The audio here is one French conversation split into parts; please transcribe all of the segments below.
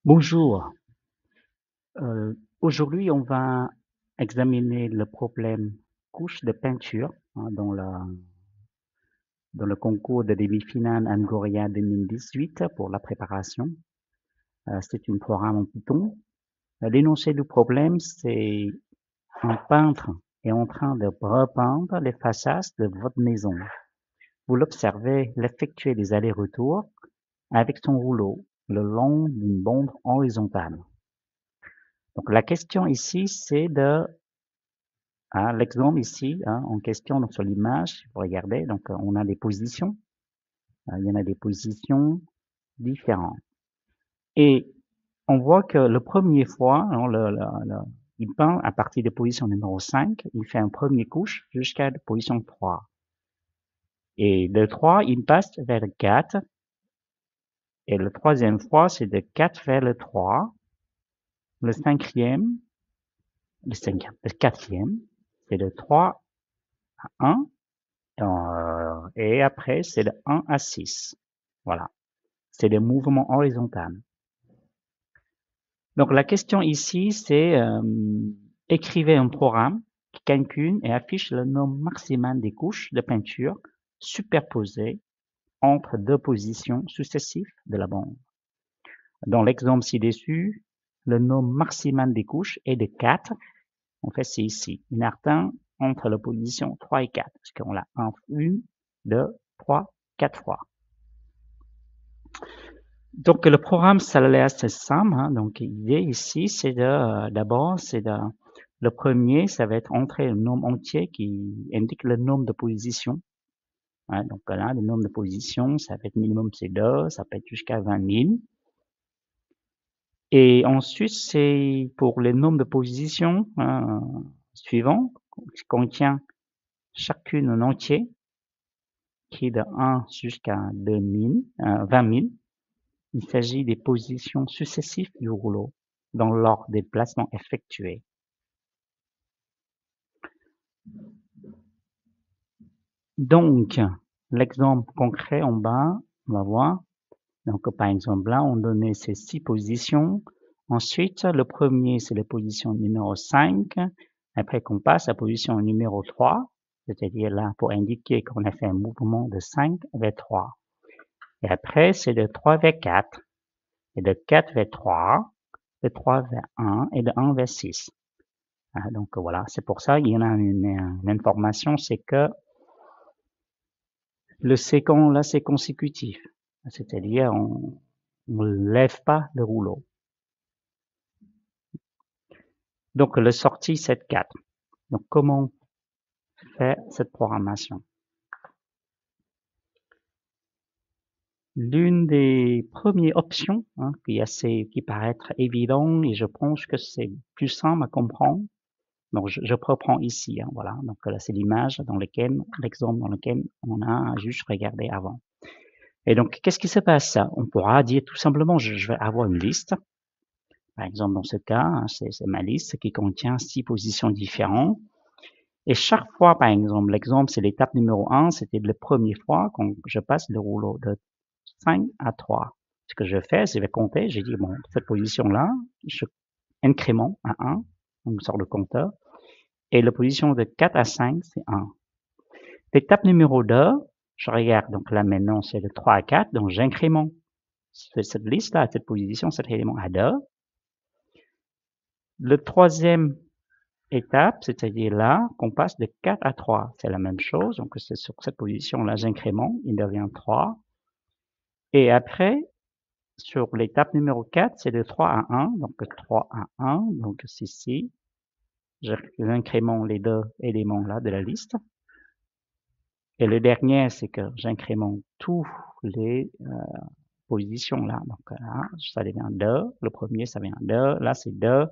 Bonjour. Aujourd'hui, on va examiner le problème couche de peinture dans le concours de demi-finale Angoria 2018 pour la préparation. C'est un programme en Python. L'énoncé du problème, c'est un peintre est en train de repeindre les façades de votre maison. Vous l'observez l'effectuer des allers-retours avec son rouleau le long d'une bande horizontale. Donc la question ici, c'est de l'exemple ici, en question, donc sur l'image, vous regardez, donc on a des positions, il y en a des positions différentes. Et on voit que le premier fois, il peint à partir de position numéro 5, il fait un premier couche jusqu'à la position 3. Et de 3, il passe vers le 4. Et la troisième fois, c'est de 4 vers le 3. Le quatrième, c'est de 3 à 1. Et après, c'est de 1 à 6. Voilà. C'est des mouvements horizontaux. Donc, la question ici, c'est écrivez un programme qui calcule et affiche le nombre maximal des couches de peinture superposées entre deux positions successives de la bande. Dans l'exemple ci-dessus, le nombre maximal des couches est de 4. En fait, c'est ici. Il atteint entre la position 3 et 4, parce qu'on l'a 1, 2, 3, 4 fois. Donc le programme, ça l'est assez simple. Donc l'idée ici, c'est d'abord, le premier, ça va être entrer un nombre entier qui indique le nombre de positions. Donc là, le nombre de positions, ça va être minimum c'est 2, ça peut être jusqu'à 20 000. Et ensuite, c'est pour le nombre de positions suivants, qui contient chacune un entier qui est de 1 jusqu'à 2000, 20 000. Il s'agit des positions successives du rouleau dans l'ordre des placements effectués. Donc, l'exemple concret en bas, on va voir. Donc, par exemple, là, on donnait ces 6 positions. Ensuite, le premier, c'est la position numéro 5. Après qu'on passe à la position numéro 3, c'est-à-dire là, pour indiquer qu'on a fait un mouvement de 5 vers 3. Et après, c'est de 3 vers 4. Et de 4 vers 3, de 3 vers 1 et de 1 vers 6. Donc voilà, c'est pour ça, il y en a une information, c'est que le séquent là, c'est consécutif. C'est-à-dire, on ne lève pas le rouleau. Donc le sortie, c'est 4. Donc comment faire cette programmation? L'une des premières options, qui paraît être évident et je pense que c'est plus simple à comprendre. Donc je reprends ici, voilà. Donc là, c'est l'image dans laquelle, l'exemple dans lequel on a juste regardé avant. Et donc, qu'est-ce qui se passe? On pourra dire tout simplement, je vais avoir une liste. Par exemple, dans ce cas, c'est ma liste qui contient 6 positions différentes. Et chaque fois, par exemple, l'exemple, c'est l'étape numéro 1, c'était la première fois quand je passe le rouleau de 5 à 3. Ce que je fais, c'est je vais compter, j'ai dit, bon, cette position-là, je incrémente à 1, on sort le compteur. Et la position de 4 à 5, c'est 1. L'étape numéro 2, je regarde, donc là maintenant, c'est de 3 à 4, donc j'incrémente cette liste-là, cette position, cet élément à 2. Le troisième étape, c'est-à-dire là, qu'on passe de 4 à 3. C'est la même chose, donc c'est sur cette position-là, j'incrémente, il devient 3. Et après, sur l'étape numéro 4, c'est de 3 à 1, donc 3 à 1, donc c'est ici. J'incrémente les deux éléments là de la liste. Et le dernier, c'est que j'incrémente tous les positions là. Donc là, ça devient 2. Le premier, ça devient 2. Là, c'est 2.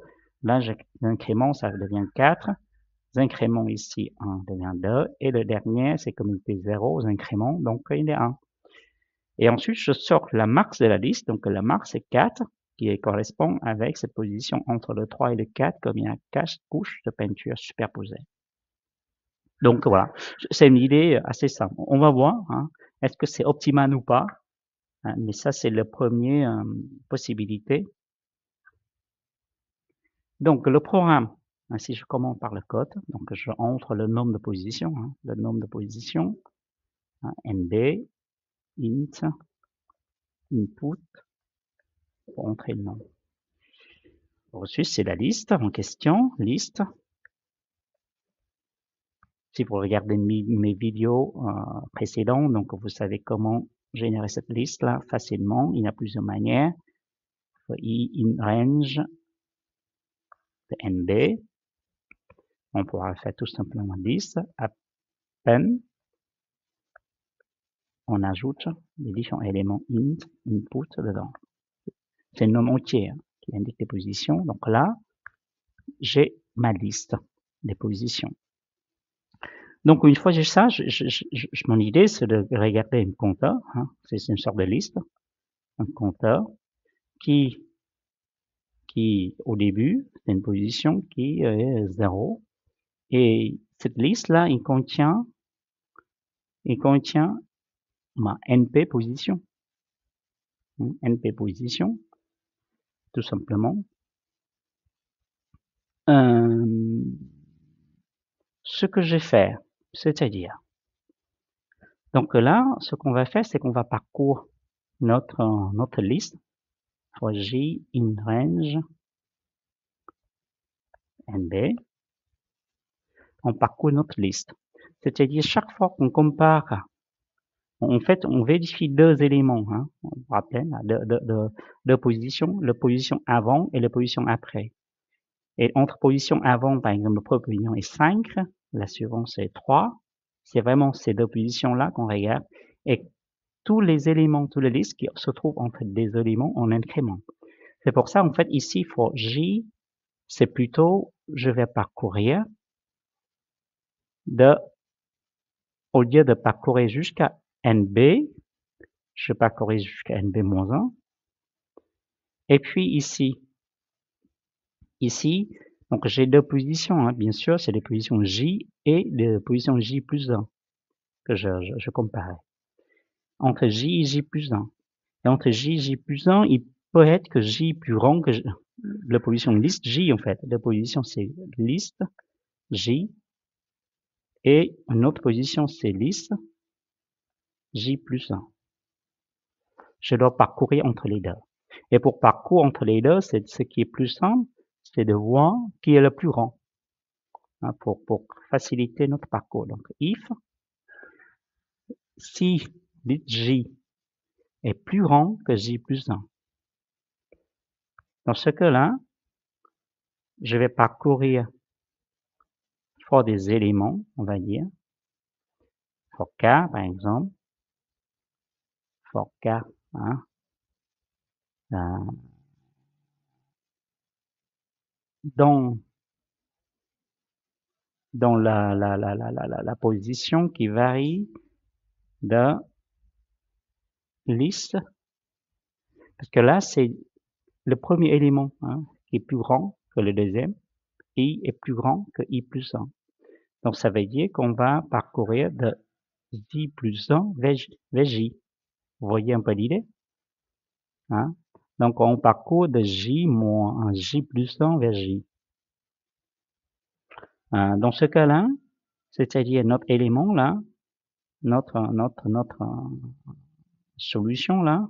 Là, j'incrémente, ça devient 4. J'incrémente ici 1 devient 2. Et le dernier, c'est comme il était 0, j'incrémente, donc il est 1. Et ensuite, je sors la marque de la liste. Donc la marque, c'est 4, qui correspond avec cette position entre le 3 et le 4, comme il y a 4 couches de peinture superposées. Donc voilà, c'est une idée assez simple. On va voir, est-ce que c'est optimal ou pas, mais ça c'est la première possibilité Donc, le programme, si je commence par le code, donc je entre le nombre de positions, le nombre de positions, NB, int, input, pour entrer le nom. Reçu, c'est la liste en question, liste. Si vous regardez mes vidéos précédentes, donc vous savez comment générer cette liste-là facilement. Il y a plusieurs manières. In range de NB. On pourra faire tout simplement liste. Append. On ajoute les différents éléments int, input dedans. C'est le nom entier qui indique les positions. Donc là, j'ai ma liste des positions. Donc, une fois que j'ai ça, mon idée, c'est de regarder un compteur. C'est une sorte de liste. Un compteur qui au début, c'est une position qui est 0. Et cette liste-là, il contient ma NP position. NP position, tout simplement. Ce que je vais faire, c'est-à-dire, donc là, ce qu'on va faire, c'est qu'on va parcourir notre liste. J in range NB. On parcourt notre liste. C'est-à-dire, chaque fois qu'on compare, en fait, on vérifie deux éléments, on vous rappelle, deux positions, la position avant et la position après. Et entre position avant, par exemple, la première position est 5, la suivante c'est 3. C'est vraiment ces deux positions-là qu'on regarde. Et tous les éléments, toutes les listes qui se trouvent entre des éléments en incrément. C'est pour ça, en fait, ici, il faut J, c'est plutôt, je vais parcourir au lieu de parcourir jusqu'à NB, je parcourir jusqu'à NB-1. Et puis ici, donc j'ai deux positions, bien sûr, c'est les positions J et les positions J plus 1 que je comparais. Entre J et J plus 1. Et entre J et J plus 1, il peut être que J plus grand que la position liste J, en fait. La position, c'est liste J. Et une autre position, c'est liste J plus 1. Je dois parcourir entre les deux. Et pour parcourir entre les deux, c'est ce qui est plus simple, c'est de voir qui est le plus grand, pour faciliter notre parcours. Donc, if, si liste J est plus grand que J plus 1. Dans ce cas-là, je vais parcourir for des éléments, on va dire, for K, par exemple, for K, dans la position qui varie de liste, parce que là, c'est le premier élément qui est plus grand que le deuxième, I est plus grand que I plus 1. Donc, ça veut dire qu'on va parcourir de J plus 1 vers J. Vous voyez un peu l'idée? Donc, on parcourt de J moins J plus 1 vers J. Dans ce cas-là, c'est-à-dire notre élément là, notre solution là,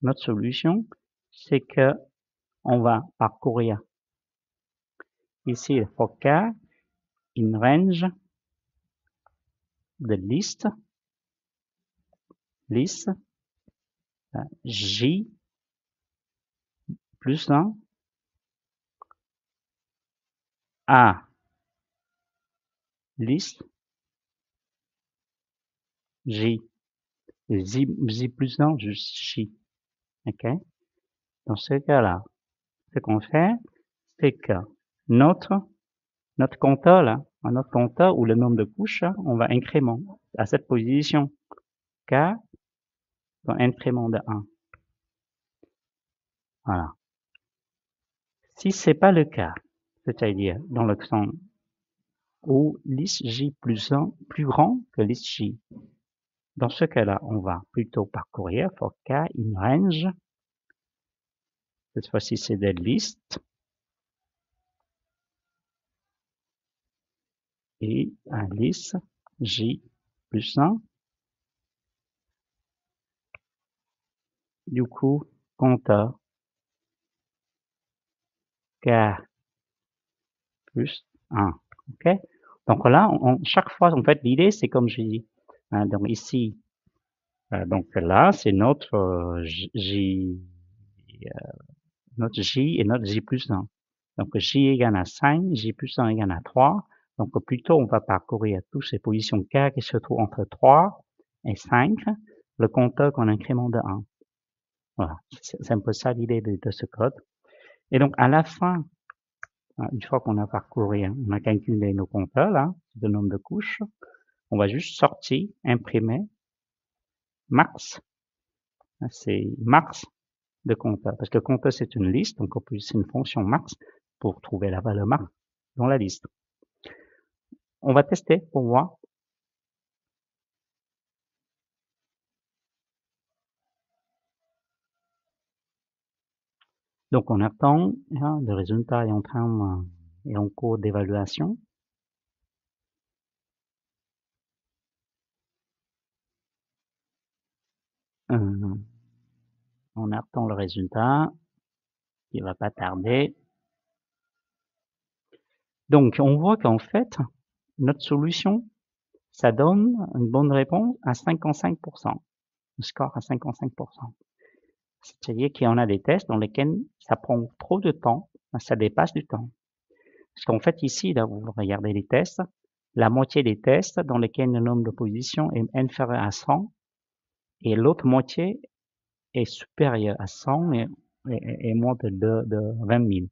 notre solution, c'est que on va parcourir ici for K in range de liste J plus 1 à liste J plus 1 juste J. OK? Dans ce cas-là, ce qu'on fait, c'est que notre compteur là, notre compteur ou le nombre de couches, on va incrément à cette position K dans incrément de 1. Voilà. Si c'est pas le cas, c'est-à-dire dans le sens où liste J plus 1 plus grand que liste J, dans ce cas-là, on va plutôt parcourir for K in range. Cette fois-ci, c'est de liste et un liste J plus 1. Du coup, compteur K plus 1. OK? Donc là, chaque fois, en fait, l'idée, c'est comme j'ai dit. Hein, donc ici, donc là, c'est notre J, notre J et notre J plus 1. Donc J égale à 5, J plus 1 égale à 3. Donc plutôt, on va parcourir toutes ces positions K qui se trouvent entre 3 et 5, le compteur qu'on incrémente de 1. Voilà, c'est un peu ça l'idée de ce code. Et donc à la fin, une fois qu'on a parcouru, on a calculé nos compteurs, là, le nombre de couches, on va juste sortir, imprimer, max, c'est max de compteur, parce que compteur c'est une liste, donc c'est une fonction max pour trouver la valeur max dans la liste. On va tester pour voir. Donc on attend, hein, le résultat est en cours d'évaluation. On attend le résultat, il va pas tarder. Donc on voit qu'en fait, notre solution, ça donne une bonne réponse à 55%, le score à 55%. C'est-à-dire qu'il y en a des tests dans lesquels ça prend trop de temps, ça dépasse du temps. Parce qu'en fait ici, là, vous regardez les tests, la moitié des tests dans lesquels le nombre de positions est inférieur à 100 et l'autre moitié est supérieur à 100 et moins de 20 000.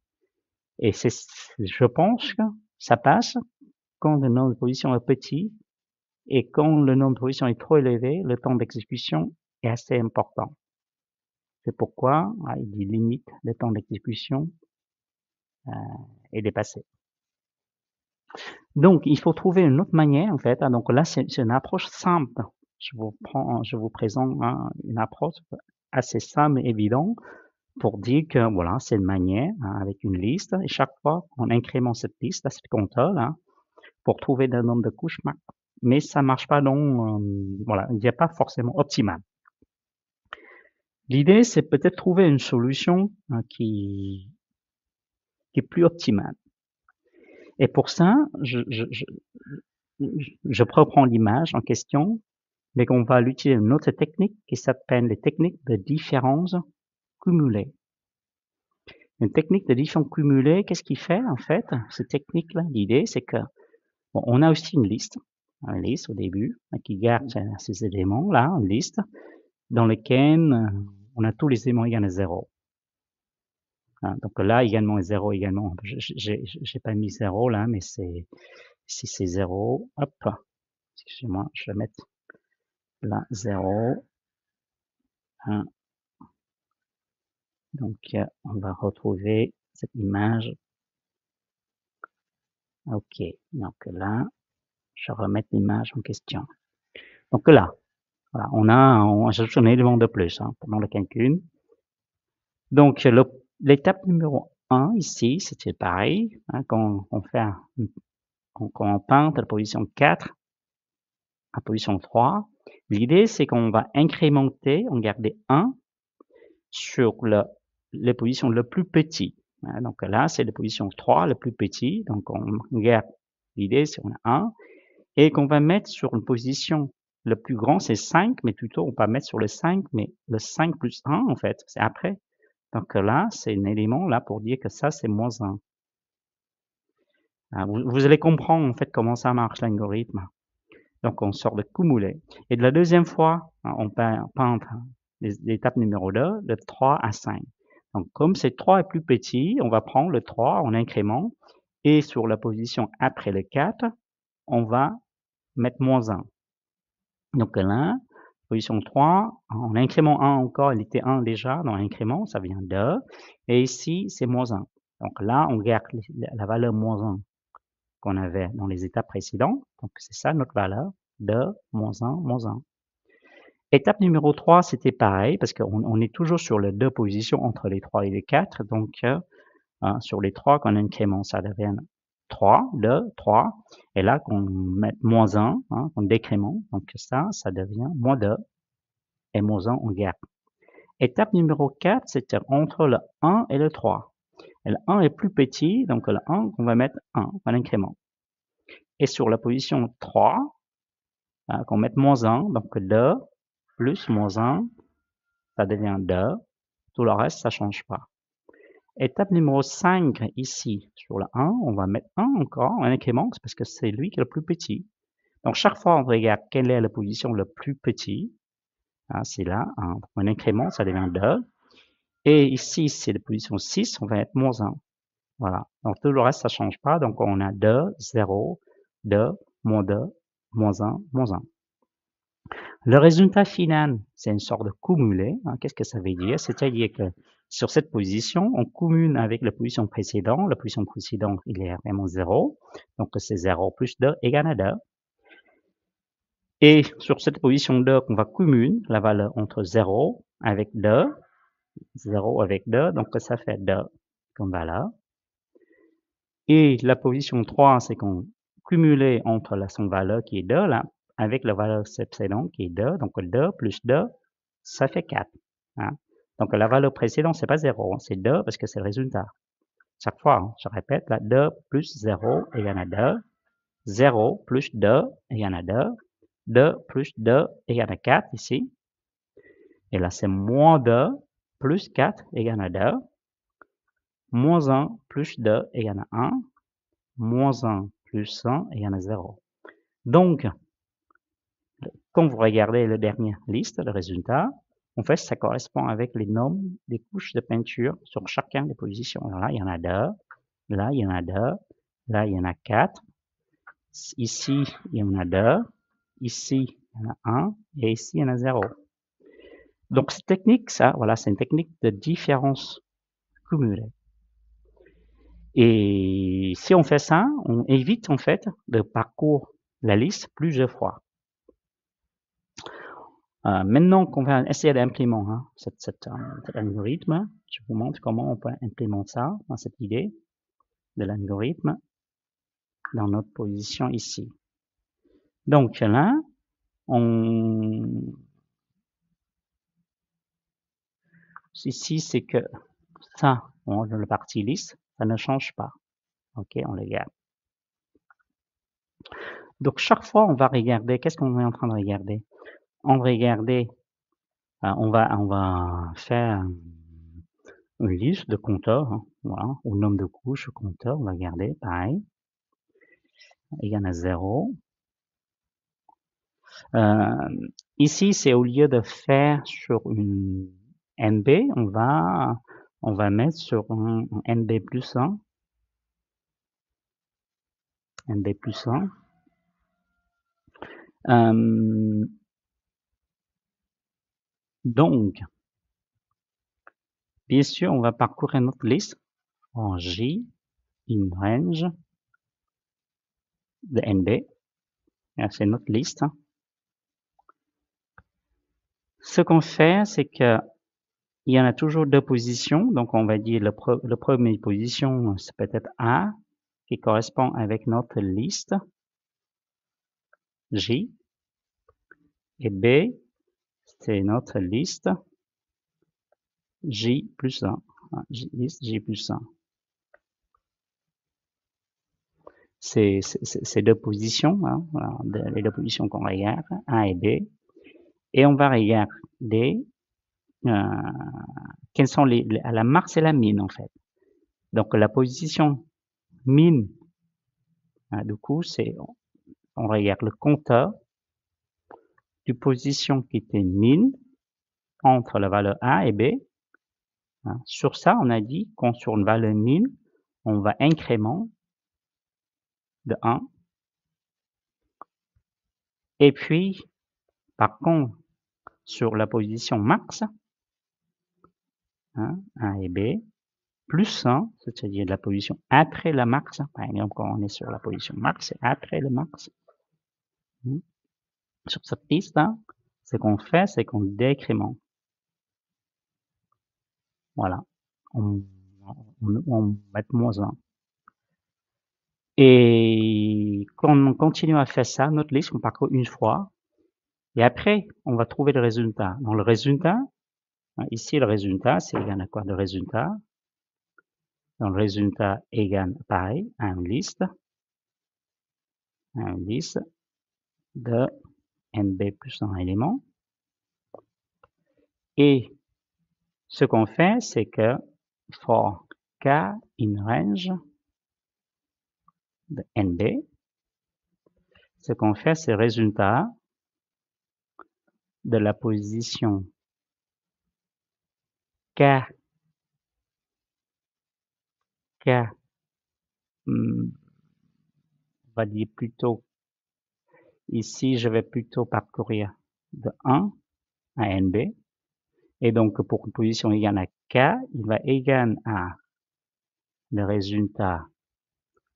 Et je pense que ça passe quand le nombre de positions est petit et quand le nombre de positions est trop élevé, le temps d'exécution est assez important. C'est pourquoi il dit limite le temps d'exécution est dépassé. Donc, il faut trouver une autre manière, en fait. Donc là, c'est une approche simple. Je vous présente une approche assez simple et évidente pour dire que voilà, c'est une manière avec une liste et chaque fois on incrémente cette liste, cette compteur là, pour trouver le nombre de couches max. Mais ça marche pas donc voilà, il n'y a pas forcément optimal. L'idée, c'est peut-être trouver une solution qui est plus optimale. Et pour ça, je reprends l'image en question, mais qu'on va utiliser une autre technique qui s'appelle les techniques de différence cumulée. Une technique de différence cumulée, qu'est-ce qu'il fait en fait? Cette technique-là, l'idée, c'est que bon, on a aussi une liste au début qui garde ces éléments-là, une liste dans laquelle on a tous les éléments égaux à 0. Donc là, également 0 également. J'ai pas mis 0 là, mais c'est si c'est 0, hop, excusez-moi, je vais mettre là 0, 1. Donc on va retrouver cette image. OK, donc là, je remets l'image en question. Donc là, voilà, on ajoute un élément de plus pendant le calcul. Donc l'étape numéro 1 ici, c'était pareil, quand on peint de la position 4 à position 3. L'idée, c'est qu'on va incrémenter, on garder 1 sur les positions le plus petit. Donc là, c'est la position 3, le plus petit. Donc on garde l'idée, c'est qu'on a 1 et qu'on va mettre sur une position le plus grand, c'est 5, mais plutôt on va mettre sur le 5, mais le 5 plus 1 en fait, c'est après. Donc là, c'est un élément là pour dire que ça, c'est moins 1. Vous allez comprendre en fait comment ça marche l'algorithme. Donc on sort de cumuler. Et de la deuxième fois, on peint l'étape numéro 2, de 3 à 5. Donc comme c'est 3 est plus petit, on va prendre le 3 en incrément et sur la position après le 4, on va mettre moins 1. Donc là, position 3, en incrément 1 encore, il était 1 déjà dans l'incrément, ça vient 2. Et ici, c'est moins 1. Donc là, on garde la valeur moins 1 qu'on avait dans les étapes précédentes. Donc c'est ça notre valeur, 2, moins 1, moins 1. Étape numéro 3, c'était pareil, parce qu'on est toujours sur les deux positions entre les 3 et les 4. Donc sur les 3, qu'on incrémente, ça devient 3, 2, 3, et là qu'on met moins 1, hein, qu'on décrément, donc ça devient moins 2, et moins 1 on garde. Étape numéro 4, c'était entre le 1 et le 3. Et le 1 est plus petit, donc le 1, on va mettre 1, un incrément. Et sur la position 3, qu'on mette moins 1, donc 2 plus moins 1, ça devient 2. Tout le reste, ça change pas. Étape numéro 5, ici, sur le 1, on va mettre 1 encore, un incrément, parce que c'est lui qui est le plus petit. Donc, chaque fois, on regarde quelle est la position le plus petit. C'est là, un incrément, ça devient 2. Et ici, c'est la position 6, on va mettre moins 1. Voilà. Donc, tout le reste, ça change pas. Donc, on a 2, 0, 2, moins 2, moins 1, moins 1. Le résultat final, c'est une sorte de cumulé. Qu'est-ce que ça veut dire? C'est-à-dire que sur cette position, on cumule avec la position précédente. La position précédente, il est vraiment 0. Donc, c'est 0 plus 2 égale à 2. Et sur cette position 2, on va cumuler la valeur entre 0 avec 2. 0 avec 2, donc ça fait 2 comme valeur. Et la position 3, c'est qu'on cumule entre son valeur qui est 2 là, avec la valeur précédente qui est 2. Donc 2 plus 2, ça fait 4. Donc la valeur précédente, c'est pas 0, c'est 2 parce que c'est le résultat. Chaque fois, je répète, là, 2 plus 0 égale à 2. 0 plus 2 égale à 2. 2 plus 2 égale à 4 ici. Et là, c'est moins 2 plus 4 égale à 2. Moins 1 plus 2 égale à 1. Moins 1 plus 1 égale à 0. Donc, quand vous regardez la dernière liste, le résultat, en fait, ça correspond avec les nombres des couches de peinture sur chacun des positions. Alors là, il y en a 2. Là, il y en a 2. Là, il y en a 4. Ici, il y en a 2. Ici, il y en a 1. Et ici, il y en a 0. Donc, cette technique, ça, voilà, c'est une technique de différence cumulée. Et si on fait ça, on évite en fait de parcourir la liste plusieurs fois. Maintenant qu'on va essayer d'implémenter cet algorithme, je vous montre comment on peut implémenter ça dans cette idée de l'algorithme dans notre position ici. Donc là, ici c'est que ça, dans la partie liste, ça ne change pas. Ok, on le garde. Donc chaque fois, on va regarder. Qu'est-ce qu'on est en train de regarder? On va regarder. On va faire une liste de compteurs. Voilà, au nombre de couches compteurs, on va garder. Pareil. Il y en a 0. Ici, c'est au lieu de faire sur une NB, on va mettre sur un NB plus 1. NB plus 1. Donc, bien sûr, on va parcourir notre liste en J, in range de NB. C'est notre liste. Ce qu'on fait, c'est que il y en a toujours deux positions. Donc, on va dire la première position, c'est peut-être A, qui correspond avec notre liste J. Et B, c'est notre liste J plus 1. Liste J plus 1. C'est deux positions, les deux positions qu'on regarde, A et B. Et on va regarder quelles sont la max et la min en fait. Donc la position min, du coup, on regarde le compteur du position qui était min entre la valeur A et B. Sur ça, on a dit qu'on sur une valeur min, on va incrément de 1. Et puis, par contre, sur la position max, A et B, plus 1, c'est-à-dire la position après la max. Par exemple, quand on est sur la position max, c'est après le max. Sur cette piste, ce qu'on fait, c'est qu'on décrémente. Voilà. On met moins 1. Et quand on continue à faire ça, notre liste, on parcourt une fois, et après, on va trouver le résultat. Dans le résultat, ici, le résultat, c'est égal à quoi? Le résultat, dans le résultat égale, pareil, à une liste de NB plus un élément. Et ce qu'on fait, c'est que for k in range de NB, ce qu'on fait, c'est le résultat de la position k, on va dire plutôt, ici, je vais plutôt parcourir de 1 à NB. Et donc, pour une position égale à k, il va égal à le résultat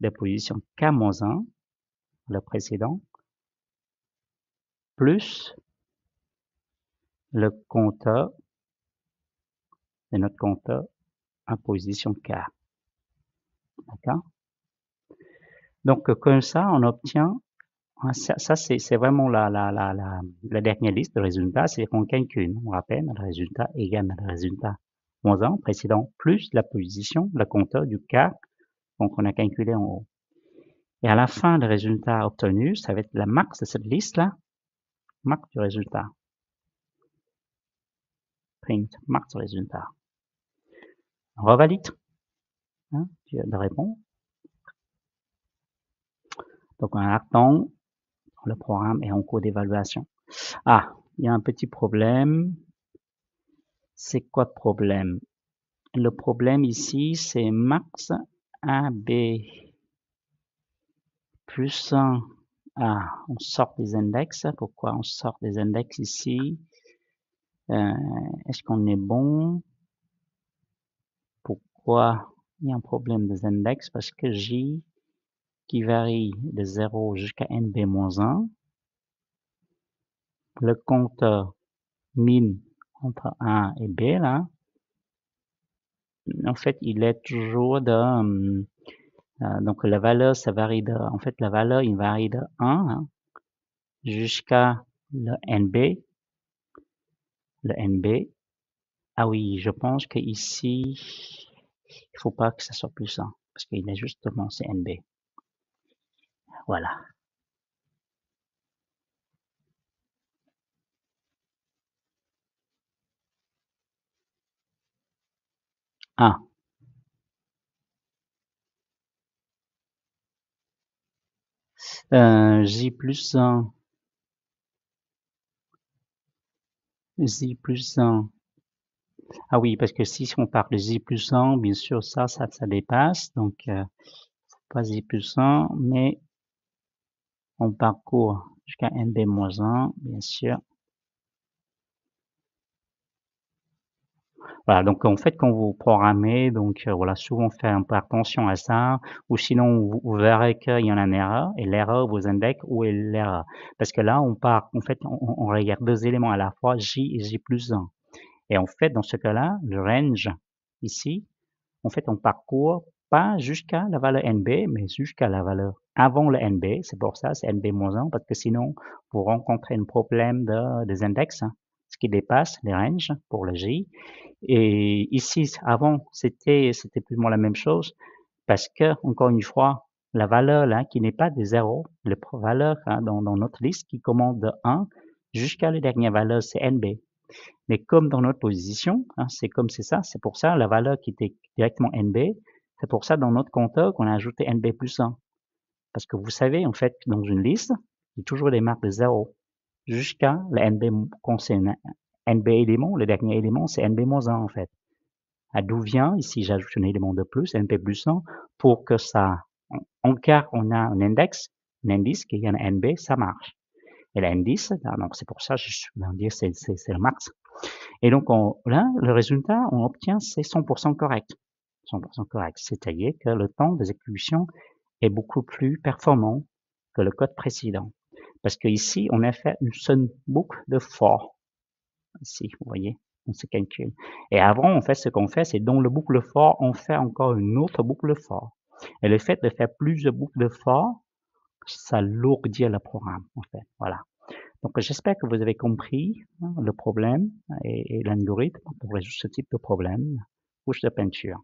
de position k-1, le précédent, plus le compteur de notre compteur en position k. D'accord? Donc, comme ça, on obtient, ça c'est vraiment la dernière liste de résultats, c'est qu'on calcule, on rappelle, le résultat égale le résultat moins 1 précédent plus la position, le compteur du k, donc on a calculé en haut. Et à la fin, le résultat obtenu, ça va être la marque de cette liste-là, marque du résultat. Print, marque du résultat. On revalide. Hein, tu as de réponse. Donc, on attend, le programme est en cours d'évaluation. Ah, il y a un petit problème. C'est quoi le problème? Le problème ici, c'est max AB plus 1. Ah, on sort des index. Pourquoi on sort des index ici? Est-ce qu'on est bon? Pourquoi il y a un problème des index? Parce que J qui varie de 0 jusqu'à NB-1, le compteur min entre 1 et B, là, en fait, il est toujours de, donc la valeur, ça varie de, en fait, la valeur, il varie de 1 jusqu'à le NB. Le NB. Ah oui, je pense que ici, il faut pas que ça soit plus 1, parce qu'il est justement, c'est NB. Voilà. Ah, J plus 1, J plus 1. Ah oui, parce que si on parle de J plus 1, bien sûr, ça dépasse. Donc, pas J plus 1, mais on parcourt jusqu'à NB-1, bien sûr. Voilà, donc en fait, quand vous programmez, donc voilà, souvent faire un peu attention à ça, ou sinon vous verrez qu'il y en a une erreur, et l'erreur vous indique où est l'erreur. Parce que là, on part, en fait, on regarde deux éléments à la fois, J et J plus 1. Et en fait, dans ce cas-là, le range, ici, en fait, on parcourt pas jusqu'à la valeur NB, mais jusqu'à la valeur avant le NB. C'est pour ça, c'est NB-1, parce que sinon, vous rencontrez un problème des index, ce qui dépasse les ranges pour le J. Et ici, avant, c'était plus ou moins la même chose, parce que, encore une fois, la valeur là, qui n'est pas de 0, la valeur dans notre liste qui commence de 1 jusqu'à la dernière valeur, c'est NB. Mais comme dans notre position, c'est comme c'est ça, c'est pour ça la valeur qui était directement NB, c'est pour ça dans notre compteur qu'on a ajouté NB plus 1. Parce que vous savez, en fait, dans une liste, il y a toujours des marques de 0 jusqu'à le NB concernant. NB élément, le dernier élément, c'est NB-1 en fait. À d'où vient, ici j'ajoute un élément de plus, NB plus 1, pour que ça, en cas on a un index, un indice qui est un NB, ça marche. Et l'indice, donc c'est pour ça, je vais dire c'est le max. Et donc là, le résultat, on obtient, c'est 100% correct. 100% correct, c'est-à-dire que le temps d'exécution est beaucoup plus performant que le code précédent. Parce qu'ici, on a fait une seule boucle de for. Ici, vous voyez, on se calcule. Et avant, en fait, ce qu'on fait, c'est dans le boucle for, on fait encore une autre boucle for. Et le fait de faire plusieurs boucles de for, ça alourdit le programme, en fait. Voilà. Donc, j'espère que vous avez compris le problème et l'algorithme pour résoudre ce type de problème. Couche de peinture.